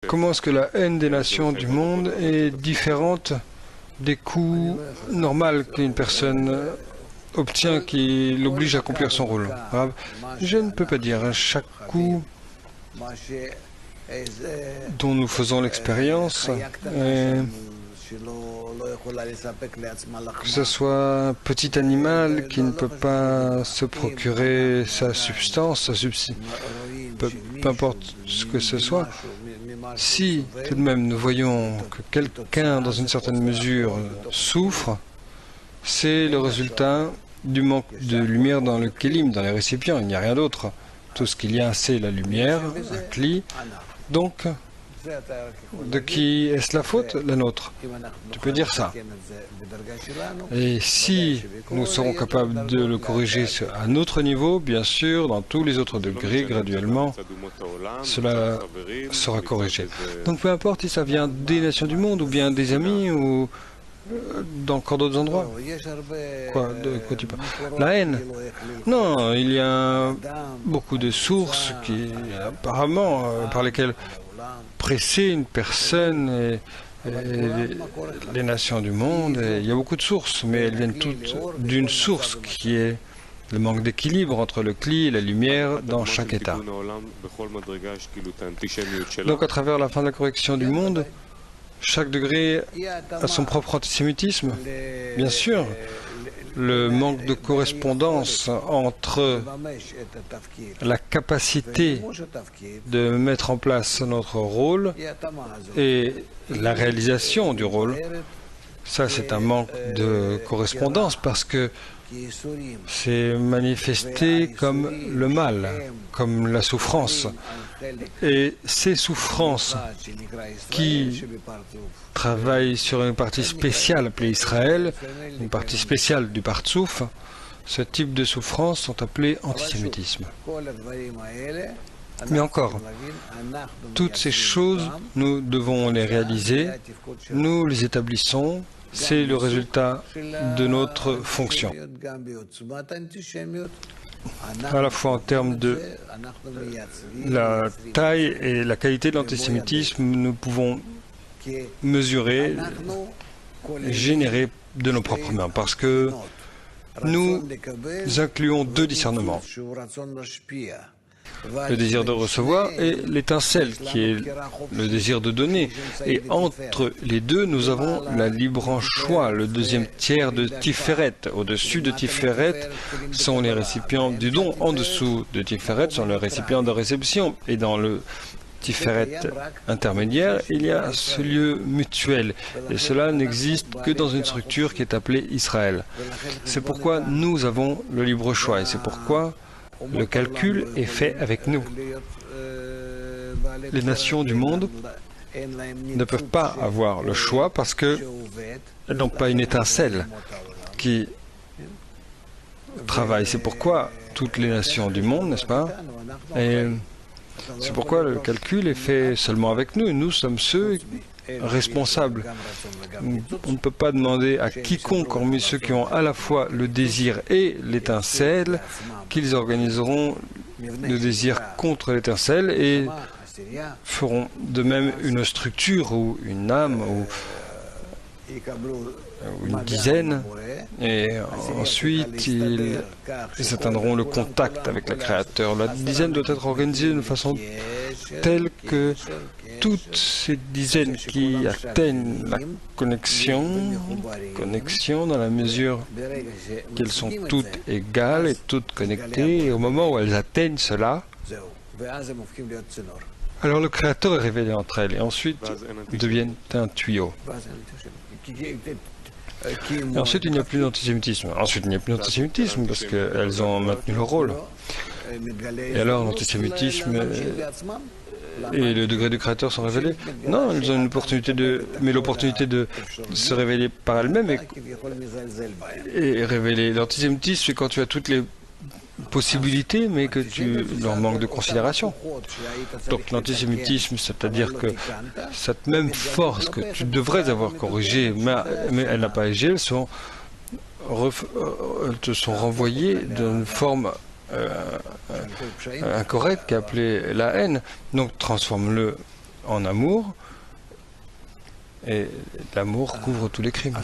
comment est-ce que la haine des nations du monde est différente des coups normaux qu'une personne obtient qui l'oblige à accomplir son rôle. Je ne peux pas dire. Chaque coup dont nous faisons l'expérience, que ce soit un petit animal qui ne peut pas se procurer sa substance, peu importe ce que ce soit, si tout de même nous voyons que quelqu'un dans une certaine mesure souffre, c'est le résultat du manque de lumière dans le kélim, dans les récipients, il n'y a rien d'autre. Tout ce qu'il y a, c'est la lumière, un kli. Donc, de qui est-ce la faute? La nôtre. Tu peux dire ça. Et si nous serons capables de le corriger à notre niveau, bien sûr, dans tous les autres degrés, graduellement, cela sera corrigé. Donc peu importe si ça vient des nations du monde, ou bien des amis, ou encore d'autres endroits. De quoi tu parles? La haine? Non, il y a beaucoup de sources qui, apparemment, par lesquelles presser une personne et les nations du monde. Et il y a beaucoup de sources, mais elles viennent toutes d'une source qui est le manque d'équilibre entre le kli et la lumière dans chaque état. Donc à travers la fin de la correction du monde, chaque degré a son propre antisémitisme, bien sûr. Le manque de correspondance entre la capacité de mettre en place notre rôle et la réalisation du rôle, ça c'est un manque de correspondance parce que c'est manifesté comme le mal, comme la souffrance. Et ces souffrances qui travaillent sur une partie spéciale appelée Israël, une partie spéciale du Partsouf, ce type de souffrances sont appelées antisémitisme. Mais encore, toutes ces choses, nous devons les réaliser, nous les établissons, c'est le résultat de notre fonction. À la fois en termes de la taille et la qualité de l'antisémitisme, nous pouvons mesurer, générer de nos propres mains, parce que nous incluons deux discernements. Le désir de recevoir et l'étincelle qui est le désir de donner. Et entre les deux, nous avons la libre choix, le deuxième tiers de Tiferet. Au-dessus de Tiferet sont les récipients du don. En dessous de Tiferet sont les récipients de réception. Et dans le Tiferet intermédiaire, il y a ce lieu mutuel. Et cela n'existe que dans une structure qui est appelée Israël. C'est pourquoi nous avons le libre choix. Et c'est pourquoi le calcul est fait avec nous. Les nations du monde ne peuvent pas avoir le choix parce qu'elles n'ont pas une étincelle qui travaille. C'est pourquoi toutes les nations du monde, n'est-ce pas? Et c'est pourquoi le calcul est fait seulement avec nous. Nous sommes ceux responsables. On ne peut pas demander à quiconque, hormis ceux qui ont à la fois le désir et l'étincelle, qu'ils organiseront le désir contre l'étincelle et feront de même une structure ou une âme ou une dizaine, et ensuite ils atteindront le contact avec le Créateur. La dizaine doit être organisée d'une façon telle que toutes ces dizaines qui atteignent la connexion dans la mesure qu'elles sont toutes égales et toutes connectées, et au moment où elles atteignent cela, alors le Créateur est révélé entre elles, et ensuite ils deviennent un tuyau. Et ensuite, il n'y a plus d'antisémitisme. Ensuite, il n'y a plus d'antisémitisme parce qu'elles ont maintenu leur rôle. Et alors, l'antisémitisme et le degré du Créateur sont révélés? Non, elles ont une opportunité mais l'opportunité de se révéler par elles-mêmes et révéler. L'antisémitisme, c'est quand tu as toutes les possibilités, mais que tu leur manques de considération. Donc l'antisémitisme, c'est-à-dire que cette même force que tu devrais avoir corrigée, mais elle n'a pas agi, elles te sont renvoyées d'une forme incorrecte qui est appelée la haine. Donc transforme-le en amour, et l'amour couvre tous les crimes.